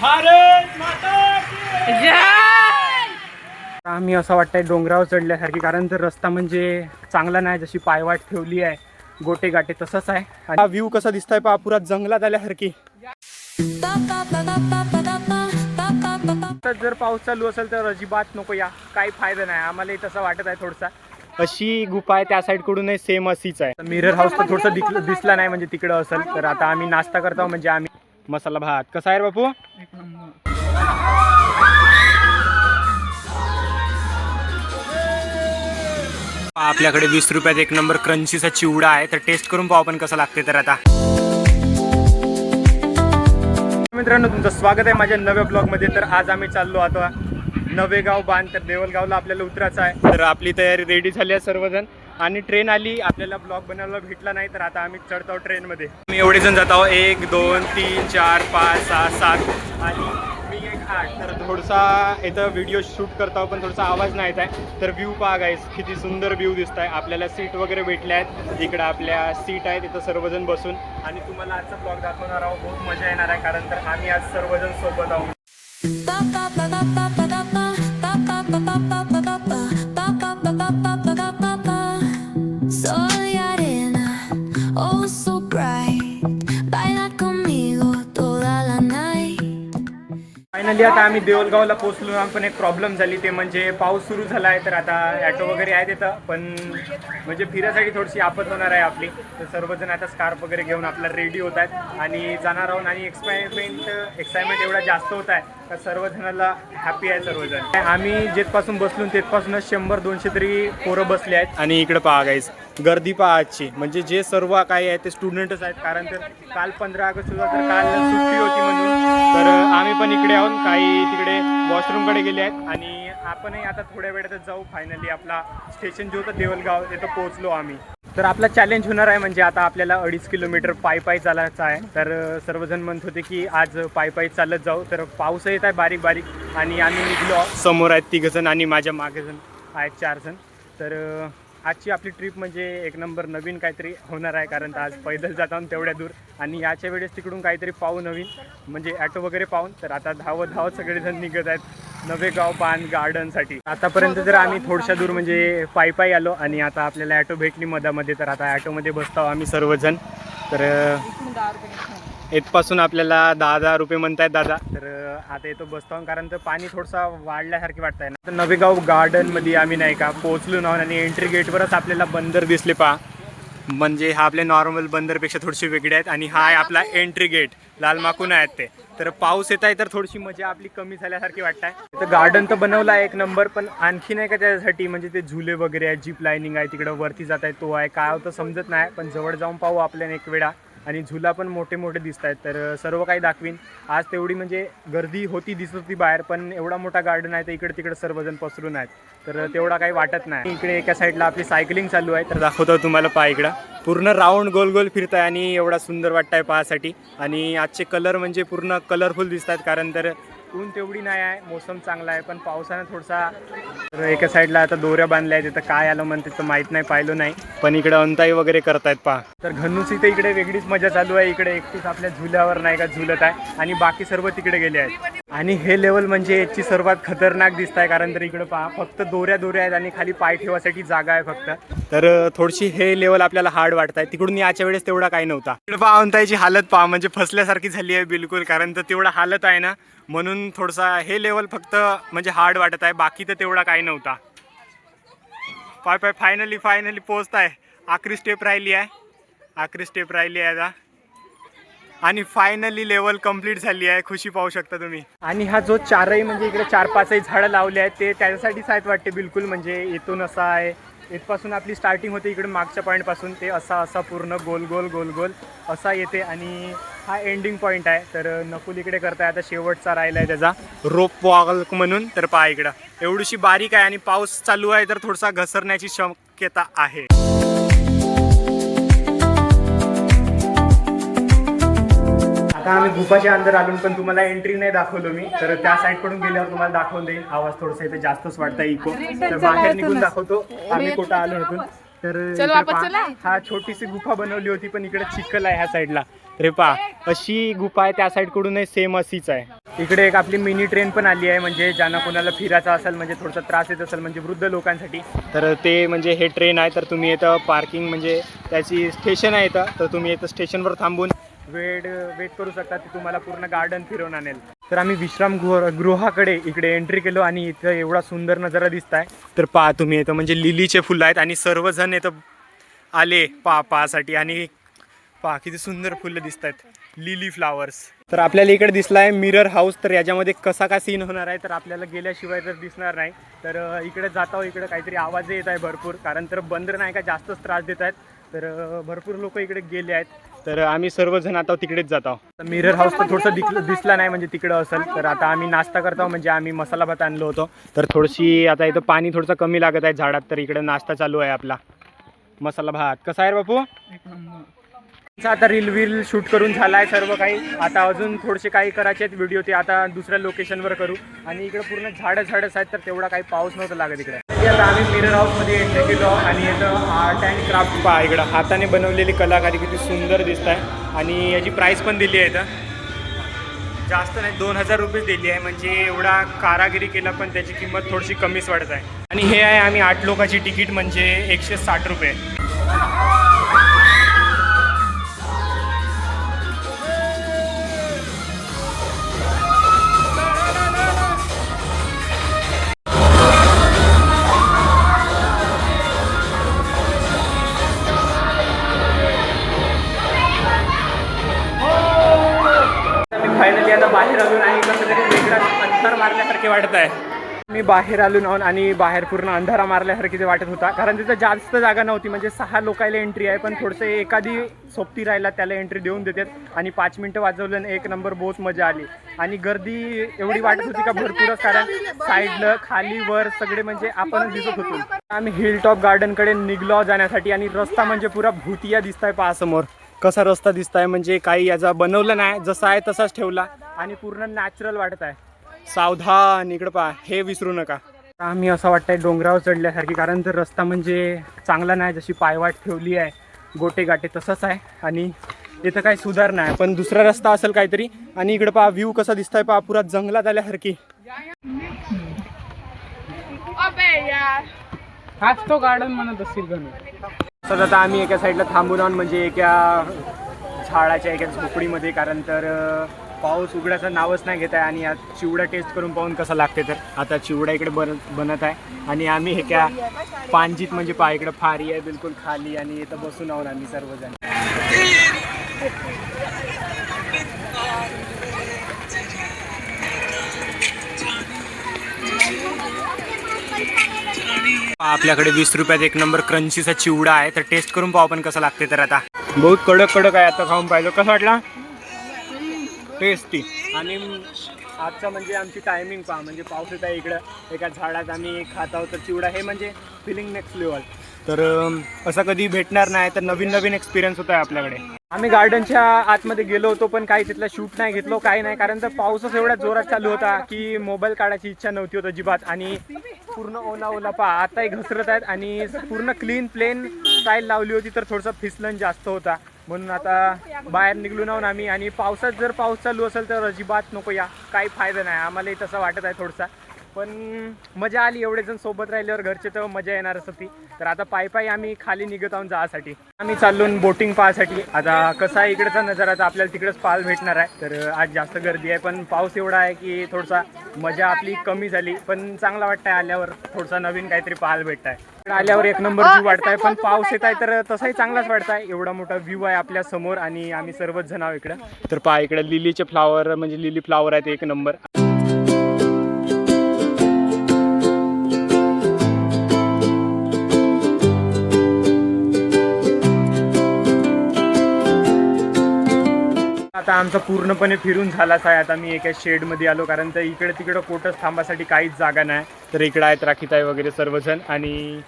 भारत माता की जय. आम्ही असं वाटतंय डोंगरावर चढल्यासारखी, कारण तर रस्ता म्हणजे चांगला नाही, जशी पायवाट ठेवली आहे गोटे गाटे तसंच आहे. हा व्ह्यू कसा दिसतोय पहा, पुरा जंगलात आल्यासारखी. जर पाऊस चालू असेल तर अजिबात नको या, काही फायदा नाही. आम्हालाही तसं वाटत आहे थोडसा. अशी गुफा आहे त्या साईड कडूनही सेम अशीच आहे. मिरर हाऊस तर थोडंसं दिसला नाही, म्हणजे तिकडं असेल. तर आता आम्ही नाश्ता करतो, म्हणजे आम्ही मसाला भात. कसा आहे रे बापू? आपल्याकडे 20 रुपयात एक नंबर क्रंचीचा चिवडा आहे, तर टेस्ट करून पाहू आपण कसं लागते. तर आता मित्रांनो, तुमचं स्वागत आहे माझ्या नव्या ब्लॉगमध्ये. तर आज आम्ही चाललो आता नवेगाव बांध, तर देवलगावला आपल्याला उतरायचं आहे. तर आपली तयारी रेडी झाली आहे सर्वजण, आणि ट्रेन आली. आपल्याला ब्लॉग बनवायला भेटला नाही, तर आता आम्ही चढतो ट्रेनमध्ये. मी एवढे जण जात आहोत, 1 2 3 4 5 6 7 आणि मी 1 8. तर थोडासा इथं व्हिडिओ शूट करतो, पण थोडासा आवाज नाही येत आहे. तर व्ह्यू पहा गाईस, किती सुंदर व्ह्यू दिसत आहे. आपल्याला सीट वगैरे भेटल्या आहेत, इकडं आपल्या सीट आहे तिथं सर्वजण बसून. आणि तुम्हाला आजचा ब्लॉग दाखवणार आहोत, बहुत मजा येणार आहे, कारण तर आम्ही आज सर्वजण सोबत आहोत. Soy arena, oh so bright, baila conmigo toda la night. Finally आता आम्ही देवलगावला पोहोचलो. पण एक प्रॉब्लेम झाली, ते म्हणजे पाऊस सुरू झाला आहे. तर आता ॲटो वगैरे आहे तिथं, पण म्हणजे फिरायसाठी थोडीशी आपत होणार आहे आपली. तर सर्वजण आता स्कार्फ वगैरे घेऊन आपल्याला रेडी होत आहेत आणि जाणार आहोत. आणि एक्साइटमेंट एवढा जास्त होत आहे का सर्वजणाला हॅपी आहे सर्वजण. आम्ही जेथपासून बसलो तेथपासूनच 100-200 तरी पोरं बसले आहेत. आणि इकडे पहा गाईस, गर्दी पहा आजची. म्हणजे जे सर्व काही आहे ते स्टुडंटच आहेत, कारण तर काल 15 ऑगस्ट होता, तर काल सुट्टी होती म्हणून. तर आम्ही पण इकडे आहोत, काही तिकडे वॉशरूमकडे गेले आहेत. आणि आपणही आता थोड्या वेळातच जाऊ. फायनली आपला स्टेशन जे होतं देवलगाव, तिथं पोहोचलो आम्ही. तर आपला चॅलेंज होणार आहे, म्हणजे आता आपल्याला 2.5 किलोमीटर पायी चालायचं आहे. तर सर्वजण म्हणत होते की आज पायी चालत जाऊ. तर पाऊस येत आहे बारीक बारीक, आणि आम्ही निघलो. समोर आहेत 3 जण आणि माझ्या मागे जण आहेत 4 जण. तर आजची आपली ट्रिप म्हणजे एक नंबर नवीन काहीतरी होणार आहे, कारण आज पैदल जात आहोत तेवढ्या दूर. आणि याच्या वेळेस तिकडून काहीतरी पाहू नवीन, म्हणजे ॲटो वगैरे पाहून. तर आता धावत सगळेजण निघत आहेत नवेगाव बांध गार्डनसाठी. आतापर्यंत जर आम्ही थोडशा दूर म्हणजे पायी आलो, आणि आता आपल्याला ॲटो भेटली मधामध्ये. तर आता ॲटोमध्ये बसतो आम्ही सर्वजण. तर इथपासून आपल्याला 10 रुपये म्हणतायत दादा. तर आता येतो बसतो, कारण तर पाणी थोडंसं वाढल्यासारखे वाटत आहे ना. तर नवेगाव गार्डनमध्ये आम्ही नाही का पोहोचलो ना. आणि एंट्री गेटवरच आपल्याला बंदर दिसले पहा. म्हणजे हा आपल्या नॉर्मल बंदरपेक्षा थोडेसे वेगळे आहेत. आणि हा आहे आपला एंट्री गेट, लाल माकून आहेत ते. तर पाऊस येत आहे, तर थोडीशी मजा आपली कमी झाल्यासारखी वाटत आहे. तर गार्डन तर बनवलं आहे एक नंबर, पण आणखी नाही का त्याच्यासाठी, म्हणजे ते झुले वगैरे आहे, जीप लाईनिंग आहे, तिकडं वरती जात आहे, तो आहे काय होतं समजत नाही. पण जवळ जाऊन पाहू आपल्याला एक वेळा. आणि झुला पण मोठे दिसत आहेत. तर सर्व काही दाखवीन आज. तेवढी म्हणजे गर्दी दिसत होती बाहेर, पण एवढा मोठा गार्डन आहे, तर इकडे तिकडे सर्वजण पसरून आहेत. तर तेवढा काही वाटत नाही. इकडे एका साईडला आपली सायकलिंग चालू आहे, तर दाखवतो तुम्हाला पहा. इकडं पूर्ण राऊंड गोल फिरत आहे, आणि एवढा सुंदर वाटत आहे पाहासाठी. आणि आजचे कलर म्हणजे पूर्ण कलरफुल दिसत आहेत, कारण तर ऊन तेवढी नाही आहे, मोसम चांगला आहे. पण पावसानं थोडासा. तर एका साईडला आता दोऱ्या बांधल्या आहेत, तिथं काय आलं म्हणते तर माहीत नाही, पाहिलं नाही. पण इकडे अंताई वगैरे करतायत पहा. तर घन्नूची तर इकडे वेगळीच मजा चालू आहे. इकडे एकटीच आपल्या झुल्यावर नाही का झुलत आहे, आणि बाकी सर्व तिकडे गेले आहेत. आणि हे लेवल म्हणजे याची सर्वात खतरनाक दिसत आहे, कारण तर इकडे पहा फक्त दोऱ्या आहेत, आणि खाली पाय ठेवासाठी जागा आहे फक्त. तर थोडीशी हे लेवल आपल्याला हार्ड वाटत आहे. तिकडून याच्या वेळेस तेवढा काही नव्हता. इकडे पहा अंताईची हालत पहा, म्हणजे फसल्यासारखी झाली आहे बिलकुल, कारण तर तेवढा हालत आहे ना, म्हणून थोडासा हे लेवल फक्त म्हणजे हार्ड वाटत आहे. बाकी तर तेवढा काही नव्हता. पाय फायनली पोहोचत आहे. आखरी स्टेप राहिली आहे आता. आणि फायनली लेवल कंप्लीट झाली आहे. खुशी पाहू शकता तुम्ही. आणि हा जो चारही म्हणजे इकडे 4-5 झाडं लावले आहेत, ते त्याच्यासाठीच आहेत वाटते बिलकुल. म्हणजे इथून असा आहे, इथपासून आपली स्टार्टिंग होते इकडे मागच्या पॉईंटपासून, ते असा पूर्ण गोल असा येते, आणि हा एंडिंग पॉईंट आहे. तर नकुल इकडे करताय आता शेवटचा राहिला आहे त्याचा रोप वॉक म्हणून. तर पहा इकडं एवढीशी बारीक आहे, आणि पाऊस चालू आहे, तर थोडासा घसरण्याची शक्यता आहे. आता आम्ही गुफाच्या अंदर आलो, पण तुम्हाला एंट्री नाही दाखवलो मी. तर त्या साईडकडून गेल्यावर तुम्हाला दाखवून देईन. आवाज थोडासा इथे जास्तच वाटतं इको. तर बाहेर निघून दाखवतो आम्ही कुठं आलो होतो. तर हा छोटीशी गुफा बनवली होती, पण इकडे चिखल आहे ह्या साईडला. रे पा अशी गुफा आहे, त्या साईडकडूनही सेम अशीच आहे. इकडे एक आपली मिनी ट्रेन पण आली आहे, म्हणजे ज्यांना कोणाला फिरायचं असेल, म्हणजे थोडासा त्रास येत असेल म्हणजे वृद्ध लोकांसाठी, तर ते म्हणजे हे ट्रेन आहे. तर तुम्ही इथं पार्किंग म्हणजे त्याची स्टेशन आहे इथं, तर तुम्ही इथं स्टेशनवर थांबून वेट करू शकता. ती तुम्हाला पूर्ण गार्डन फिरवून आणेल. तर आम्ही गृहाकडे इकडे एंट्री केलो आणि इथं एवढा सुंदर नजारा दिसत आहे. तर पहा तुम्ही इथं म्हणजे लिलीचे फुलं आहेत आणि सर्वजण इथं आले पाहासाठी. आणि पहा किती सुंदर फुलं दिसत आहेत, लिली फ्लावर्स. तर आपल्याला इकडे दिसला आहे मिरर हाऊस. तर याच्यामध्ये कसा का सीन होणार आहे तर आपल्याला गेल्याशिवाय तर दिसणार नाही. तर इकडे जाता इकडे काहीतरी आवाज येत आहे भरपूर, कारण तर बंदर नाही का जास्तच त्रास देत आहेत. तर भरपूर लोक इकडे गेले आहेत. तर आम्ही सर्वजण आता तिकडेच जात आहोत. मिरर हाऊस तर थोडंसं दिसला नाही, म्हणजे तिकडं असेल. तर आता आम्ही नाश्ता करतो, म्हणजे आम्ही मसाला भात आणलो होतो. तर थोडीशी आता इथं पाणी थोडंसं कमी लागत आहे झाडात, तर इकडे नाश्ता चालू आहे आपला मसाला भात. कसा आहे रे बापू? आता रील शूट करून झाला आहे सर्व काही. आता अजून थोडेसे काही करायचे आहेत व्हिडिओ, ते आता दुसऱ्या लोकेशनवर करू. आणि इकडे पूर्ण झाडच आहेत, तर तेवढा काही पाऊस नव्हता लागत इकडे. आता आम्ही मिरर हाऊसमध्ये एंट्री केलो आणि इथं आर्ट अँड क्राफ्ट पहा. इकडं हाताने बनवलेली कलाकारी किती सुंदर दिसत आहे. आणि याची प्राईस पण दिली आहे इथं, जास्त नाही, 2000 रुपये दिली आहे. म्हणजे एवढा कारागिरी केला पण त्याची किंमत थोडीशी कमीच वाटत आहे. आणि हे आहे आम्ही 8 लोकांची तिकीट, म्हणजे 160 रुपये. फायनली आता बाहेर आलो आणि कसं तरी वेगळा अंधार मारल्यासारखे वाटत आहे. मी बाहेर आलो ना आणि बाहेर पूर्ण अंधारा मारल्यासारखे ते वाटत होता, कारण तिथं जास्त जागा नव्हती. म्हणजे 6 लोकायला एंट्री आहे, पण थोडंसं एखादी सोबती राहिला त्याला एंट्री देऊन देतात. आणि 5 मिनटं वाजवलं आणि 1 नंबर बहुत मजा आली. आणि गर्दी एवढी वाटत होती का भरपूरच, कारण साईडला खाली वर सगळे म्हणजे आपणच दिसत होतो. आम्ही हिल टॉप गार्डनकडे निघलो जाण्यासाठी. आणि रस्ता म्हणजे पुरा भुतिया दिसताय पहा समोर. कसा रस्ता दिसताय, म्हणजे काही याचा बनवलं नाही, जसा आहे तसाच ठेवला आणि पूर्ण नॅचरल वाटत आहे. सावधान इकडं पहा, हे विसरू नका. आम्ही असं वाटतंय डोंगरावर चढल्यासारखी, कारण तर रस्ता म्हणजे चांगला नाही. जशी पायवाट ठेवली आहे गोटे गाटे तसंच आहे. आणि इथं काही सुधार नाही, पण दुसरा रस्ता असेल काहीतरी. आणि इकडं पहा व्ह्यू कसा दिसताय पहा, पुरा जंगलात आल्यासारखी. हाच तो गार्डन म्हणत असतील. तसंच आता आम्ही एका साईडला थांबून आहोत, म्हणजे एका झाडाच्या एका झोपडीमध्ये, कारण तर पाऊस उघडायचं नावच नाही घेत आहे. आणि आज चिवडा टेस्ट करून पाहून कसा लागते. तर आता चिवडा इकडे बनत आहे. आणि आम्ही एका पानजीत म्हणजे पहा इकडे फारी आहे बिलकुल खाली, आणि इथं बसून आहोत आम्ही सर्वजण. आपल्याकडे 20 रुपयात 1 नंबर क्रंचीचा चिवडा आहे, तर टेस्ट करून पाहू पण कसं लागते. तर आता बहुत कडक आहे, आता खाऊन पाहिलं कसं वाटला, टेस्टी. आणि आजचा म्हणजे आमची टायमिंग पहा, म्हणजे पाऊस येत आहे इकडं, एका झाडात आम्ही खात आहोत तर चिवडा, हे म्हणजे फिलिंग नेक्स्ट लेवल. तर असं कधी भेटणार नाही, तर नवीन एक्सपिरियन्स होत आहे आपल्याकडे. आम्ही गार्डनच्या आतमध्ये गेलो होतो, पण काही तिथला शूट नाही घेतलो, काही नाही, कारण तर पाऊसच एवढा जोरात चालू होता की मोबाईल काढायची इच्छा नव्हती होत अजिबात. आणि पूर्ण ओला पहा आताही घसरत आहेत. आणि पूर्ण क्लीन प्लेन स्टाईल लावली होती, तर थोडंसं फिसलन जास्त होता, म्हणून आता बाहेर निघलो ना आम्ही. आणि पावसात जर पाऊस चालू असेल तर अजिबात नको या, काही फायदा नाही. आम्हालाही तसं वाटत आहे थोडंसं, पण मजा आली. एवढे जण सोबत राहिल्यावर घरचे तर मजा येणारच होती. तर आता पायी आम्ही खाली निघत आहोत जासाठी. आम्ही चाललो बोटिंग पाहायसाठी. आता कसा आहे इकडचा नजारा, तर आपल्याला तिकडेच पाहायला भेटणार आहे. तर आज जास्त गर्दी आहे, पण पाऊस एवढा आहे की थोडसा मजा आपली कमी झाली, पण चांगला वाटतं आहे आल्यावर. थोडसा नवीन काहीतरी पाहायला भेटत आहे. आल्यावर 1 नंबर व्ह्यू वाटत आहे, पण पाऊस येत आहे तर तसाही चांगलाच वाटत आहे. एवढा मोठा व्ह्यू आहे आपल्या समोर आणि आम्ही सर्वच जण आहोत इकडं. तर पहा इकडे लिलीचे फ्लावर, म्हणजे लिली फ्लावर आहेत 1 नंबर. आता आमचा पूर्णपणे फिरून झालाच आहे. आता मी एका शेडमध्ये आलो, कारण तर इकडे तिकडं कोटच थांबासाठी काहीच जागा नाही. तर इकडं आहेत राखीताई वगैरे सर्वजण, आणि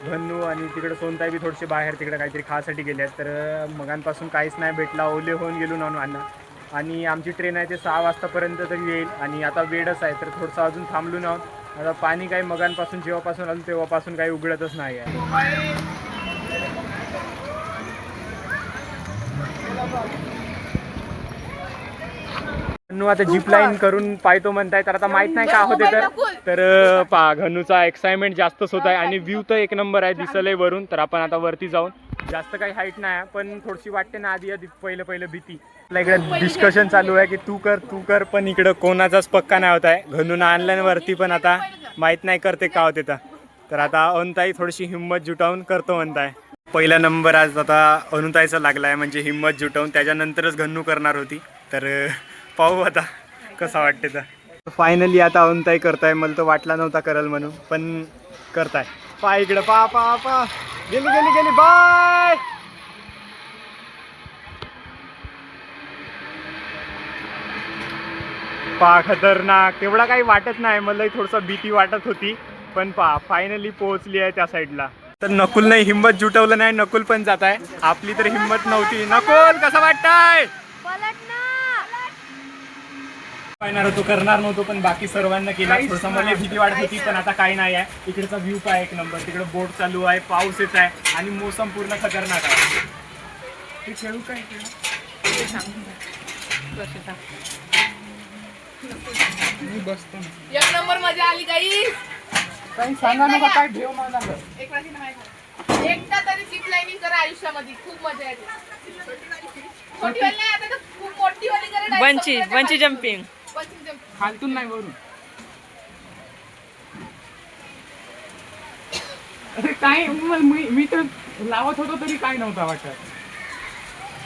धन्नू आणि तिकडं सोनताई बी थोडेसे बाहेर तिकडे काहीतरी खासाठी गेले आहेत. तर मगांपासून काहीच नाही भेटला, ओले होऊन गेलो ना अण्णा. आणि आमची ट्रेन आहे ते 6 वाजतापर्यंत तरी येईल, आणि आता वेळच आहे, तर थोडंसं अजून थांबलो ना. आता पाणी काही मगांपासून जेव्हापासून आलं तेव्हापासून काही उघडतच नाही आहे. घनू आता जीप लाईन करून पाहतो म्हणताय, तर आता माहित नाही का होते तर पा घनूचा एक्साइटमेंट जास्तच होत आहे आणि व्ह्यू तर एक नंबर आहे दिसलंय वरून. तर आपण आता वरती जाऊन, जास्त काही हाईट नाही पण थोडीशी वाटते ना आधी पहिलं भीती. आपल्या इकडे डिस्कशन चालू आहे की तू कर, पण इकडं कोणाचाच पक्का नाही होत आहे. घनून आणल्याने वरती पण आता माहीत नाही करते का होते तर आता अनुताई थोडीशी हिंमत जुटावून करतो म्हणताय. पहिला नंबर आज आता अनुताईचा लागला आहे, म्हणजे हिंमत जुटवून, त्याच्यानंतरच घन्नू करणार होती. तर पाहू आता कसं वाटते. तर फायनली आता अनुताई करताय. मला तर वाटला नव्हता करल म्हणून, पण करताय. पा इकडं पा गेली बाय. पा खतरनाक, तेवढा काही वाटत नाही, मला थोडंसं भीती वाटत होती, पण पा फायनली पोहोचली आहे त्या साईडला. तर नकुल नाही हिंमत जुटवलं नाही, नकुल पण जात आहे. आपली तर हिंमत नव्हती. नकुल कसं वाटतंय? तो करणार नव्हतो, पण बाकी सर्वांना केला. थोडंसं मला भीती वाटत होती, पण आता काही नाही आहे. इकडचा व्ह्यू काय एक नंबर, तिकडे बोट चालू आहे, पाऊस येत आहे आणि मोसम पूर्ण खतरनाक आहे. ते खेळू काय मी बसतो एक नंबर मजा आली काही सांगा नका काय ठेव मला. एकदा तरी जीप लाईनिंग करा आयुष्यामध्ये, खूप मजा येते. छोटी वाली नाही, आता तर खूप मोठी वाली करा. बंची जम्पिंग खालतून नाही वरून. अरे काय मी तर लावत होतो तरी काय नव्हता वाटत.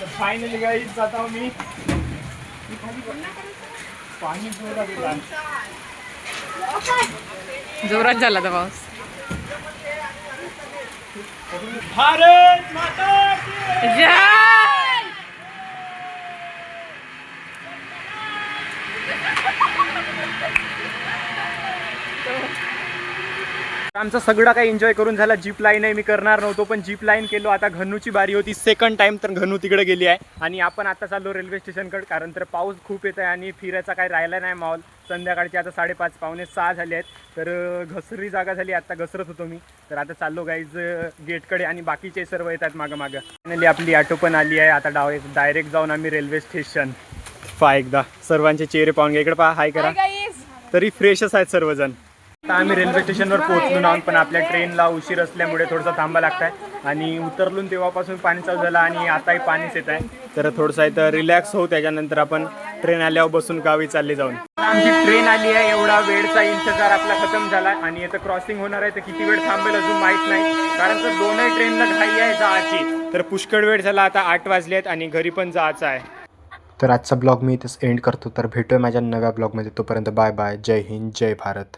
तर फायनली गाईज जाता मी पाणी जोरात झाला तर पाऊस. भारत माता की जय. आमचा सगळा काही एन्जॉय करून झाला. जीप लाईन आहे, मी करणार नव्हतो पण जीप लाईन केलो. आता घनूची बारी होती सेकंड टाइम, तर घनू तिकडे गेली आहे आणि आपण आता चाललो रेल्वे स्टेशनकडे, कारण तर पाऊस खूप येत आहे आणि फिरायचा काही राहिला नाही माहोल. संध्याकाळचे आता 5:30 पावणे 6 झाले आहेत. तर घसरी जागा झाली, आता घसरत होतो मी. तर आता चाललो गाईज गेटकडे आणि बाकीचे सर्व येतात मागं. फायनली आपली ऑटो पण आली आहे. आता डायरेक्ट जाऊन आम्ही रेल्वे स्टेशन. एकदा सर्वांचे चेहरे पाहून घ्या. इकडे पहा, हाय करा. तरी फ्रेशच आहेत सर्वजण. आता आम्ही रेल्वे स्टेशनवर पोहोचलो ना, पण आपल्या ट्रेनला उशीर असल्यामुळे थोडंसं थांबा लागत आहे आणि उतरलून तेव्हापासून पाणी चालू झालं आणि आताही पाणीच येत आहे. तर थोडंसं इथं रिलॅक्स होऊ, त्याच्यानंतर आपण ट्रेन आल्यावर बसून गावी चालले जाऊन. आमची ट्रेन आली आहे. एवढा वेळचा इंतजार आपला खतम झाला आणि इथं क्रॉसिंग होणार आहे. तर किती वेळ थांबेल अजून माहीत नाही, कारण तर दोनही ट्रेनला घाई आहे जायची. तर पुष्कळ वेळ झाला, आता 8 वाजले आहेत आणि घरी पण जायचं आहे. तर आजचा ब्लॉग मी इथेच एंड करतो. तर भेटूया माझ्या नव्या ब्लॉगमध्ये. तोपर्यंत बाय बाय. जय हिंद, जय भारत.